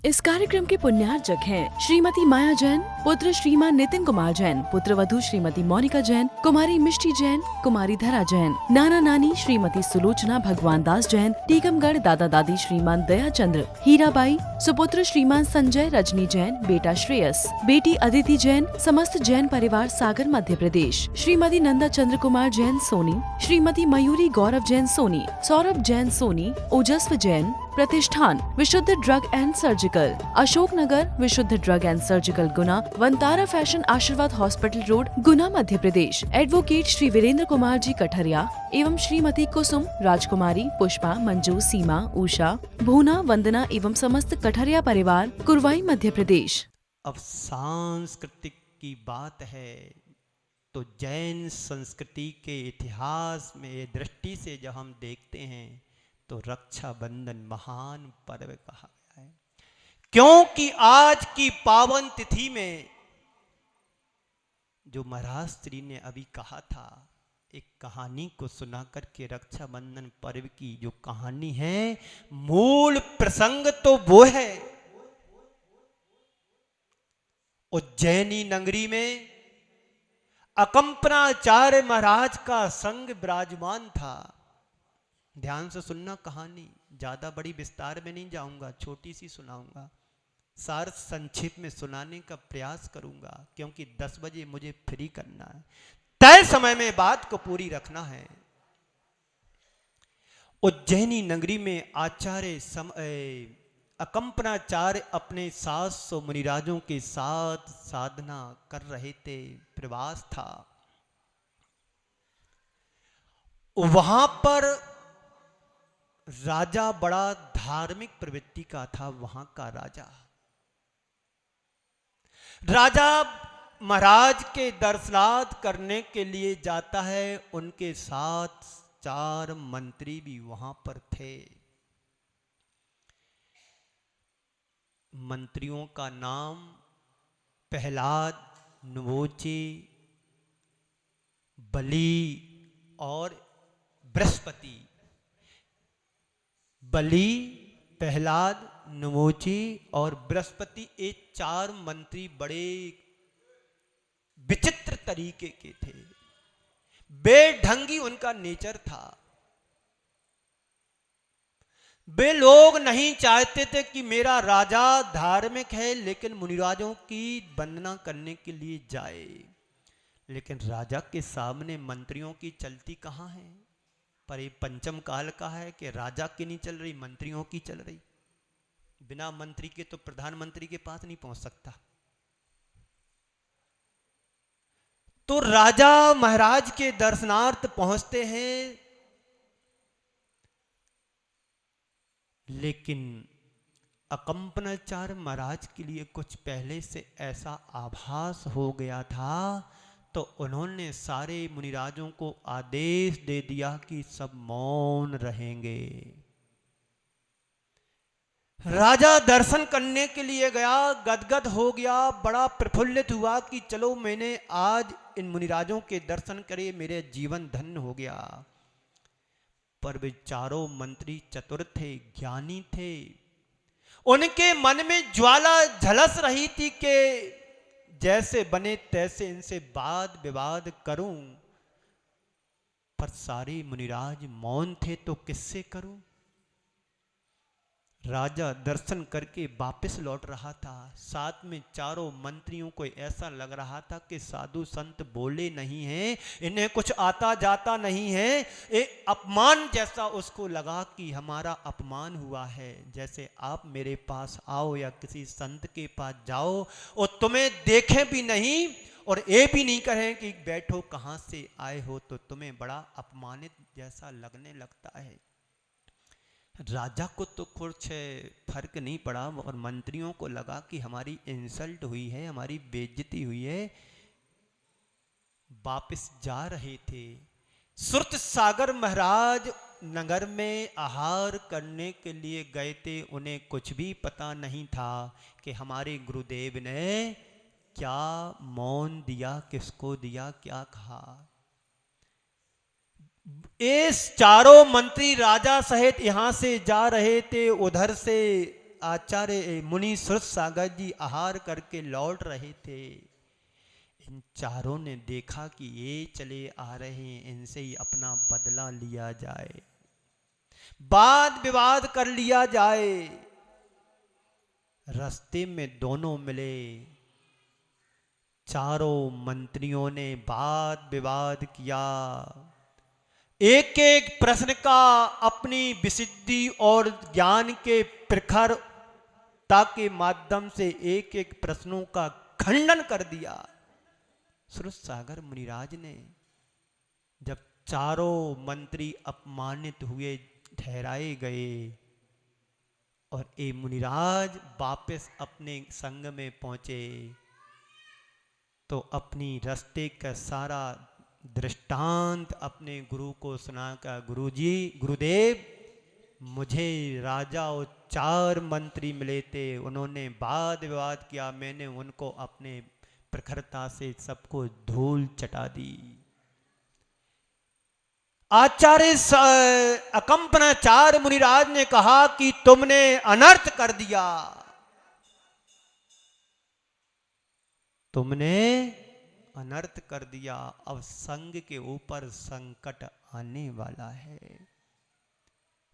इस कार्यक्रम के पुण्यार्चक हैं श्रीमती माया जैन, पुत्र श्रीमान नितिन कुमार जैन, पुत्र वधू श्रीमती मोनिका जैन, कुमारी मिष्टी जैन, कुमारी धरा जैन, नाना नानी श्रीमती सुलोचना भगवान दास जैन, टीकमगढ़ दादा दादी श्रीमान दया चंद्र, हीराबाई, सुपुत्र श्रीमान संजय रजनी जैन, बेटा श्रेयस, बेटी अदिति जैन, समस्त जैन परिवार सागर मध्य प्रदेश, श्रीमती नंदा चंद्र कुमार जैन सोनी, श्रीमती मयूरी गौरव जैन सोनी, सौरभ जैन सोनी, ओजस्व जैन, प्रतिष्ठान विशुद्ध drug and surgical, Ashok Nagar विशुद्ध drug and surgical Guna, Vantara fashion आशीर्वाद हॉस्पिटल रोड गुना मध्य प्रदेश, एडवोकेट श्री वीरेंद्र कुमार जी कठरिया एवं श्रीमती कुसुम, राजकुमारी, पुष्पा, मंजू, सीमा, उषा, भूना, वंदना एवं समस्त कठरिया परिवार कुरवाई मध्य प्रदेश। अब सांस्कृतिक की बात है तो जैन संस्कृति के इतिहास में दृष्टि से जब हम देखते हैं तो रक्षाबंधन महान पर्व कहा गया है, क्योंकि आज की पावन तिथि में जो महाराज श्री ने अभी कहा था, एक कहानी को सुना करके रक्षाबंधन पर्व की जो कहानी है, मूल प्रसंग तो वो है उज्जैनी नगरी में अकंपनाचार्य महाराज का संग विराजमान था। ध्यान से सुनना कहानी, ज्यादा बड़ी विस्तार में नहीं जाऊंगा, छोटी सी सुनाऊंगा, सार संक्षेप में सुनाने का प्रयास करूंगा, क्योंकि 10 बजे मुझे फ्री करना है, तय समय में बात को पूरी रखना है। उज्जैनी नगरी में आचार्य अकंपनाचार्य अपने 700 मुनिराजों के साथ साधना कर रहे थे, प्रवास था। वहां पर राजा बड़ा धार्मिक प्रवृत्ति का था। वहां का राजा महाराज के दर्शनार्थ करने के लिए जाता है, उनके साथ 4 मंत्री भी वहां पर थे। मंत्रियों का नाम प्रहलाद, नवोची, बलि और बृहस्पति। बलि, प्रहलाद, नवोची और बृहस्पति, ये 4 मंत्री बड़े विचित्र तरीके के थे, बेढंगी उनका नेचर था। वे लोग नहीं चाहते थे कि मेरा राजा धार्मिक है लेकिन मुनिराजों की वंदना करने के लिए जाए, लेकिन राजा के सामने मंत्रियों की चलती कहां है। पर ये पंचम काल का है कि राजा की नहीं चल रही, मंत्रियों की चल रही। बिना मंत्री के तो प्रधानमंत्री के पास नहीं पहुंच सकता। तो राजा महाराज के दर्शनार्थ पहुंचते हैं, लेकिन अकंपनाचार्य महाराज के लिए कुछ पहले से ऐसा आभास हो गया था, तो उन्होंने सारे मुनिराजों को आदेश दे दिया कि सब मौन रहेंगे। राजा दर्शन करने के लिए गया, गदगद हो गया, बड़ा प्रफुल्लित हुआ कि चलो मैंने आज इन मुनिराजों के दर्शन करे, मेरे जीवन धन्य हो गया। पर वे 4 मंत्री चतुर थे, ज्ञानी थे। उनके मन में ज्वाला झलस रही थी कि जैसे बने तैसे इनसे वाद विवाद करूं, पर सारे मुनिराज मौन थे तो किससे करूं। राजा दर्शन करके वापस लौट रहा था, साथ में 4 मंत्रियों को ऐसा लग रहा था कि साधु संत बोले नहीं हैं, इन्हें कुछ आता जाता नहीं है। एक अपमान जैसा उसको लगा कि हमारा अपमान हुआ है। जैसे आप मेरे पास आओ या किसी संत के पास जाओ और तुम्हें देखें भी नहीं और ये भी नहीं कहें कि बैठो कहाँ से आए हो, तो तुम्हें बड़ा अपमानित जैसा लगने लगता है। राजा को तो कुछ फर्क नहीं पड़ा और मंत्रियों को लगा कि हमारी इंसल्ट हुई है, हमारी बेइज्जती हुई है। वापस जा रहे थे, सुरत सागर महाराज नगर में आहार करने के लिए गए थे। उन्हें कुछ भी पता नहीं था कि हमारे गुरुदेव ने क्या मौन दिया, किसको दिया, क्या कहा। इस 4 मंत्री राजा सहित यहां से जा रहे थे, उधर से आचार्य मुनि सुरत सागर जी आहार करके लौट रहे थे। इन चारों ने देखा कि ये चले आ रहे हैं, इनसे ही अपना बदला लिया जाए, वाद विवाद कर लिया जाए। रास्ते में दोनों मिले। चारों मंत्रियों ने वाद विवाद किया, एक एक प्रश्न का अपनी विशुद्धि और ज्ञान के प्रखरता के माध्यम से एक एक प्रश्नों का खंडन कर दिया। सुरत सागर मुनिराज ने जब चारों मंत्री अपमानित हुए, ठहराए गए, और ये मुनिराज वापस अपने संग में पहुंचे, तो अपनी रास्ते का सारा दृष्टांत अपने गुरु को सुनाकर, गुरुजी, गुरुदेव, मुझे राजा और 4 मंत्री मिले थे, उन्होंने वाद विवाद किया, मैंने उनको अपने प्रखरता से सबको धूल चटा दी। आचार्य अकंपनाचार्य मुनिराज ने कहा कि तुमने अनर्थ कर दिया, तुमने अनर्थ कर दिया। अब संग के ऊपर संकट आने वाला है।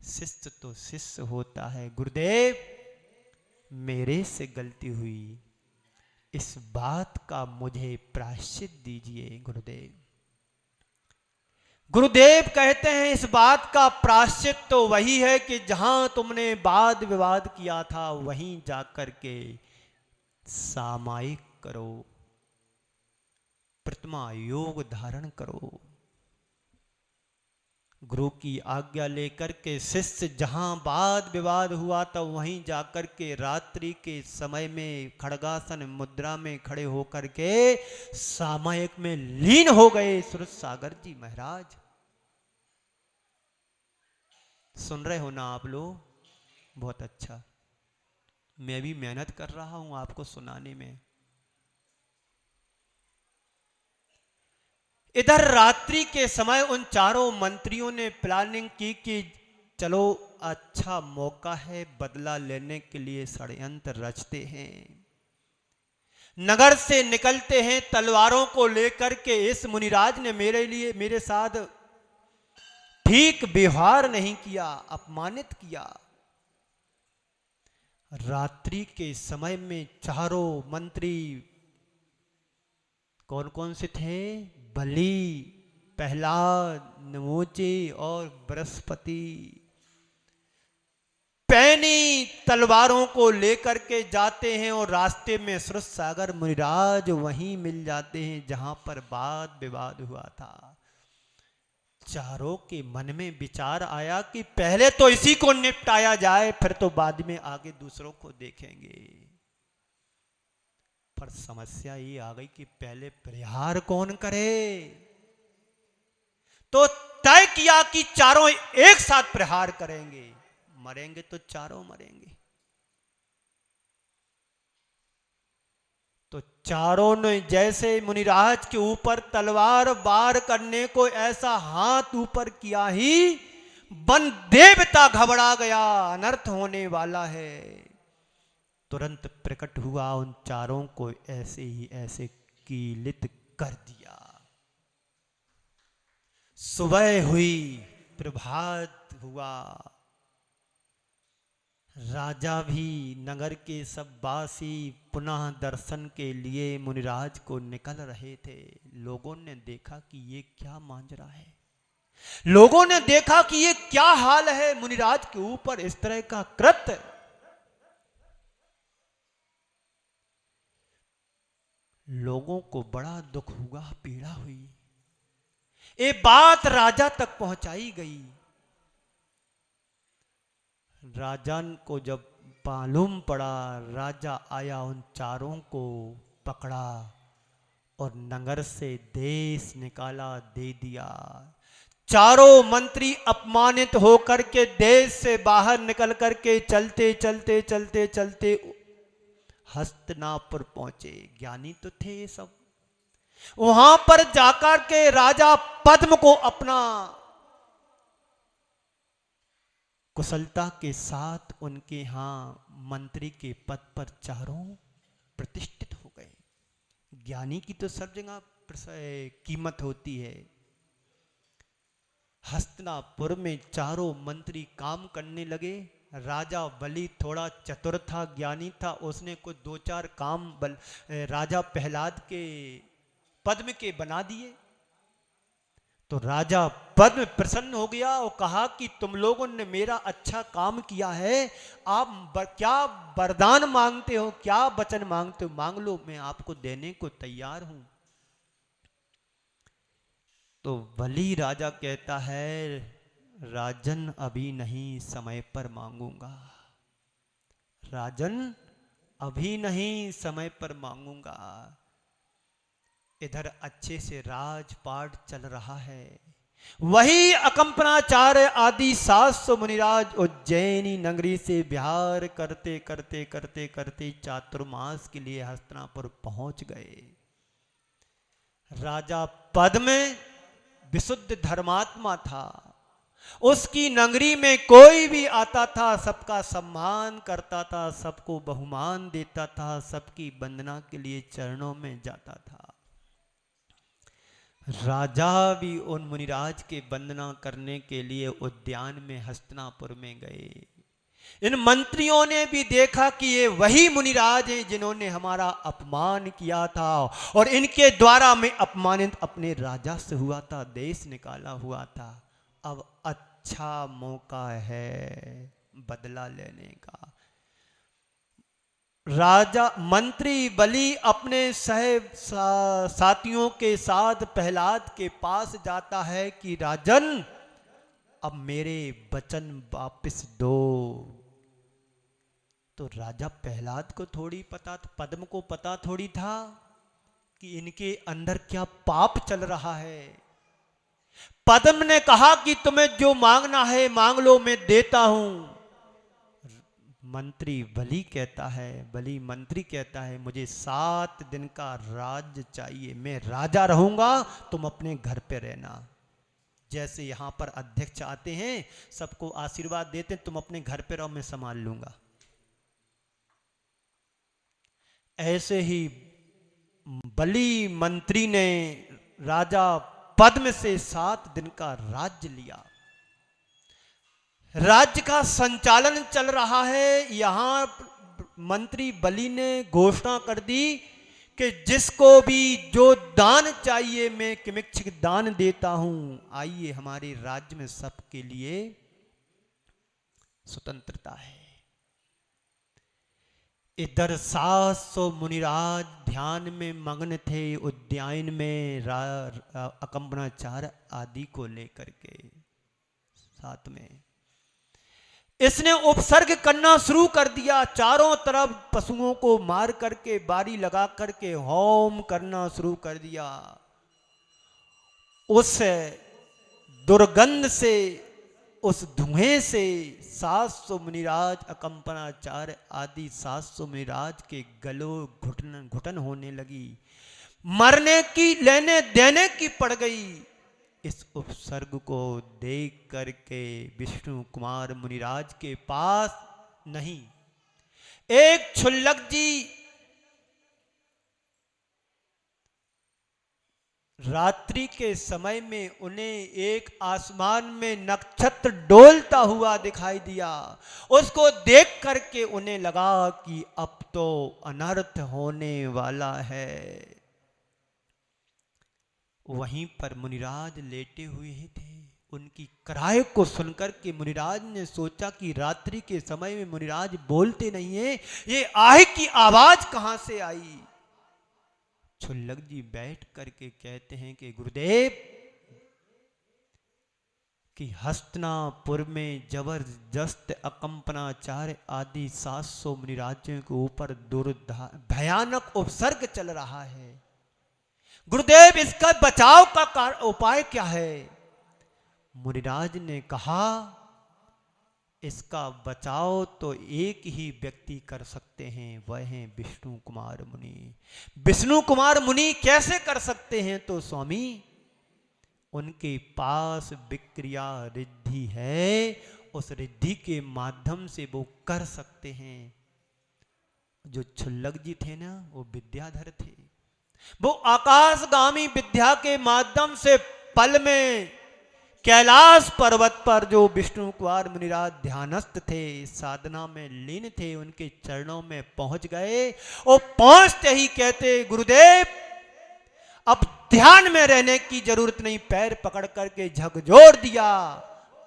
शिष्य तो शिष्य होता है। गुरुदेव, मेरे से गलती हुई, इस बात का मुझे प्रायश्चित दीजिए। गुरुदेव गुरुदेव कहते हैं, इस बात का प्रायश्चित तो वही है कि जहां तुमने वाद विवाद किया था वहीं जाकर के सामायिक करो, प्रतिमा योग धारण करो। गुरु की आज्ञा लेकर के शिष्य जहां वाद विवाद हुआ था वहीं जाकर के रात्रि के समय में खड़गासन मुद्रा में खड़े होकर के सामायिक में लीन हो गए। सुरत सागर जी महाराज, सुन रहे हो ना आप लोग? बहुत अच्छा, मैं भी मेहनत कर रहा हूं आपको सुनाने में। इधर रात्रि के समय उन चारों मंत्रियों ने प्लानिंग की कि चलो अच्छा मौका है, बदला लेने के लिए षड्यंत्र रचते हैं। नगर से निकलते हैं तलवारों को लेकर के। इस मुनिराज ने मेरे साथ ठीक व्यवहार नहीं किया, अपमानित किया। रात्रि के समय में चारों मंत्री कौन कौन से थे? बलि, प्रहलाद, नमोचे और बृहस्पति पैनी तलवारों को लेकर के जाते हैं और रास्ते में सुरत सागर मुनिराज वहीं मिल जाते हैं जहां पर वाद विवाद हुआ था। चारों के मन में विचार आया कि पहले तो इसी को निपटाया जाए, फिर तो बाद में आगे दूसरों को देखेंगे। पर समस्या ये आ गई कि पहले प्रहार कौन करे। तो तय किया कि चारों एक साथ प्रहार करेंगे, मरेंगे तो चारों मरेंगे। तो चारों ने जैसे मुनिराज के ऊपर तलवार वार करने को ऐसा हाथ ऊपर किया ही वन देवता घबरा गया, अनर्थ होने वाला है। तुरंत प्रकट हुआ, उन चारों को ऐसे ही ऐसे कीलित कर दिया। सुबह हुई, प्रभात हुआ। राजा भी, नगर के सब वासी पुनः दर्शन के लिए मुनिराज को निकल रहे थे। लोगों ने देखा कि ये क्या मांजरा है, लोगों ने देखा कि ये क्या हाल है, मुनिराज के ऊपर इस तरह का कृत्य। लोगों को बड़ा दुख हुआ, पीड़ा हुई। ये बात राजा तक पहुंचाई गई। राजा को जब मालूम पड़ा, राजा आया, उन चारों को पकड़ा और नगर से देश निकाला, दे दिया। चारों मंत्री अपमानित होकर के देश से बाहर निकल करके चलते चलते चलते चलते हस्तिनापुर पहुंचे। ज्ञानी तो थे ये सब। वहां पर जाकर के राजा पद्म को अपना कुशलता के साथ उनके यहाँ मंत्री के पद पर चारों प्रतिष्ठित हो गए। ज्ञानी की तो सब जगह कीमत होती है। हस्तिनापुर में चारों मंत्री काम करने लगे। राजा बलि थोड़ा चतुर था, ज्ञानी था, उसने कुछ दो चार काम राजा प्रहलाद के पद्म के बना दिए। तो राजा पद्म प्रसन्न हो गया और कहा कि तुम लोगों ने मेरा अच्छा काम किया है, आप क्या वरदान मांगते हो, क्या वचन मांगते हो, मांग लो, मैं आपको देने को तैयार हूं। तो बलि राजा कहता है, राजन अभी नहीं, समय पर मांगूंगा। राजन अभी नहीं, समय पर मांगूंगा। इधर अच्छे से राजपाट चल रहा है। वही अकंपनाचार्य आदि 700 मुनिराज उज्जैनी नगरी से विहार करते करते करते करते चातुर्मास के लिए हस्तिनापुर पहुंच गए। राजा पद्म विशुद्ध धर्मात्मा था। उसकी नगरी में कोई भी आता था, सबका सम्मान करता था, सबको बहुमान देता था, सबकी वंदना के लिए चरणों में जाता था। राजा भी उन मुनिराज के वंदना करने के लिए उद्यान में हस्तिनापुर में गए। इन मंत्रियों ने भी देखा कि ये वही मुनिराज हैं जिन्होंने हमारा अपमान किया था और इनके द्वारा मैं अपमानित अपने राजा से हुआ था, देश निकाला हुआ था। अब अच्छा मौका है बदला लेने का। राजा मंत्री बलि अपने साथियों के साथ प्रहलाद के पास जाता है कि राजन अब मेरे वचन वापस दो। तो राजा प्रहलाद को थोड़ी पता था, पद्म को पता थोड़ी था कि इनके अंदर क्या पाप चल रहा है। पद्म ने कहा कि तुम्हें जो मांगना है मांग लो, मैं देता हूं। मंत्री बलि मंत्री कहता है मुझे 7 दिन का राज्य चाहिए, मैं राजा रहूंगा, तुम अपने घर पे रहना। जैसे यहां पर अध्यक्ष आते हैं सबको आशीर्वाद देते हैं, तुम अपने घर पे रहो, मैं संभाल लूंगा। ऐसे ही बलि मंत्री ने राजा पद्म से 7 दिन का राज्य लिया। राज्य का संचालन चल रहा है। यहां मंत्री बलि ने घोषणा कर दी कि जिसको भी जो दान चाहिए मैं किमिच्छिक दान देता हूं। आइए, हमारे राज्य में सबके लिए स्वतंत्रता है। इधर 700 मुनिराज ध्यान में मग्न थे उद्यान में अकंपनाचार्य आदि को लेकर के साथ में। इसने उपसर्ग करना शुरू कर दिया। चारों तरफ पशुओं को मार करके बारी लगा करके होम करना शुरू कर दिया। उस दुर्गंध से, उस धुएं से 700 मुनिराज अकंपनाचार्य आदि 700 मुनिराज के गलों घुटन होने लगी, मरने की लेने देने की पड़ गई। इस उपसर्ग को देख करके विष्णु कुमार मुनिराज के पास नहीं, एक क्षुल्लक जी रात्रि के समय में उन्हें एक आसमान में नक्षत्र डोलता हुआ दिखाई दिया। उसको देख करके उन्हें लगा कि अब तो अनर्थ होने वाला है। वहीं पर मुनिराज लेटे हुए ही थे। उनकी कराह को सुनकर के मुनिराज ने सोचा कि रात्रि के समय में मुनिराज बोलते नहीं है, ये आह की आवाज कहां से आई। क्षुल्लक जी बैठ करके कहते हैं कि गुरुदेव, कि हस्तिनापुर में जबरदस्त अकंपनाचार्य आदि 700 मुनिराजों के ऊपर भयानक उपसर्ग चल रहा है। गुरुदेव, इसका बचाव का उपाय क्या है। मुनिराज ने कहा, इसका बचाव तो एक ही व्यक्ति कर सकते हैं, वह हैं विष्णु कुमार मुनि। विष्णु कुमार मुनि कैसे कर सकते हैं। तो स्वामी, उनके पास विक्रिया रिद्धि है उस रिद्धि के माध्यम से वो कर सकते हैं। जो क्षुल्लक जी थे ना, वो विद्याधर थे। वो आकाशगामी विद्या के माध्यम से पल में कैलाश पर्वत पर जो विष्णु कुमार मुनिराज ध्यानस्थ थे, साधना में लीन थे, उनके चरणों में पहुंच गए। और पहुंचते ही कहते, गुरुदेव अब ध्यान में रहने की जरूरत नहीं। पैर पकड़ करके झकझोर दिया,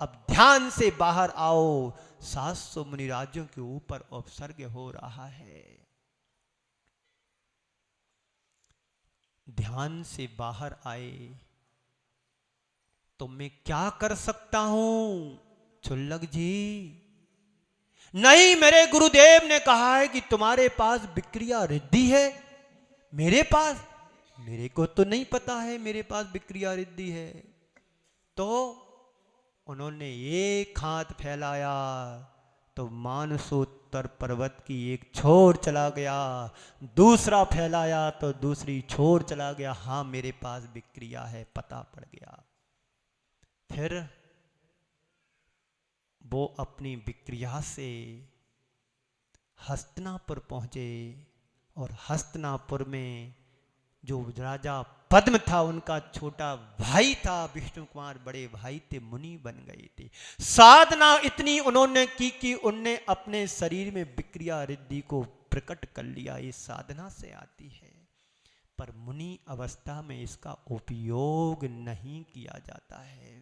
अब ध्यान से बाहर आओ। 700 मुनिराजों के ऊपर उपसर्ग हो रहा है। ध्यान से बाहर आए तो मैं क्या कर सकता हूं क्षुल्लक जी? नहीं, मेरे गुरुदेव ने कहा है कि तुम्हारे पास विक्रिया रिद्धि है। मेरे पास? मेरे को तो नहीं पता है मेरे पास विक्रिया रिद्धि है। तो उन्होंने एक हाथ फैलाया तो मानसोत्तर पर्वत की एक छोर चला गया, दूसरा फैलाया तो दूसरी छोर चला गया। हाँ, मेरे पास विक्रिया है, पता पड़ गया। फिर वो अपनी विक्रिया से हस्तिनापुर पहुंचे और हस्तिनापुर में जो राजा पद्म था, उनका छोटा भाई था विष्णु कुमार, बड़े भाई थे, मुनि बन गए थे। साधना इतनी उन्होंने की कि उनने अपने शरीर में विक्रिया रिद्धि को प्रकट कर लिया। ये साधना से आती है, पर मुनि अवस्था में इसका उपयोग नहीं किया जाता है।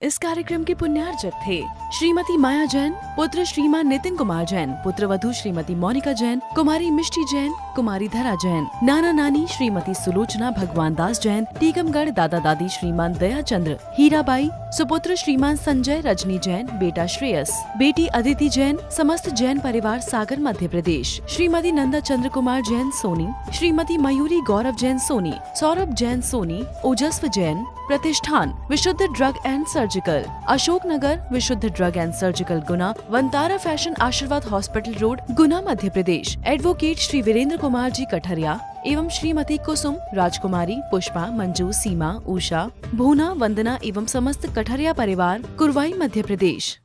इस कार्यक्रम के पुण्यार्चक थे श्रीमती माया जैन, पुत्र श्रीमान नितिन कुमार जैन, पुत्र वधू श्रीमती मोनिका जैन, कुमारी मिष्टी जैन, कुमारी धरा जैन, नाना नानी श्रीमती सुलोचना भगवान दास जैन, टीकमगढ़ दादा दादी श्रीमान दया चंद्र, हीराबाई, सुपुत्र श्रीमान संजय रजनी जैन, बेटा श्रेयस, बेटी अदिति जैन, समस्त जैन परिवार सागर मध्य प्रदेश, श्रीमती नंदा चंद्र कुमार जैन सोनी, श्रीमती मयूरी गौरव जैन सोनी, सौरभ जैन सोनी, ओजस्व जैन, प्रतिष्ठान विशुद्ध drug and surgical, Ashok Nagar विशुद्ध drug and surgical Guna, Vantara fashion आशीर्वाद हॉस्पिटल रोड गुना मध्य प्रदेश, एडवोकेट श्री वीरेंद्र कुमार जी कठरिया एवं श्रीमती कुसुम, राजकुमारी, पुष्पा, मंजू, सीमा, उषा, भूना, वंदना एवं समस्त कठरिया परिवार कुरवाई मध्य प्रदेश।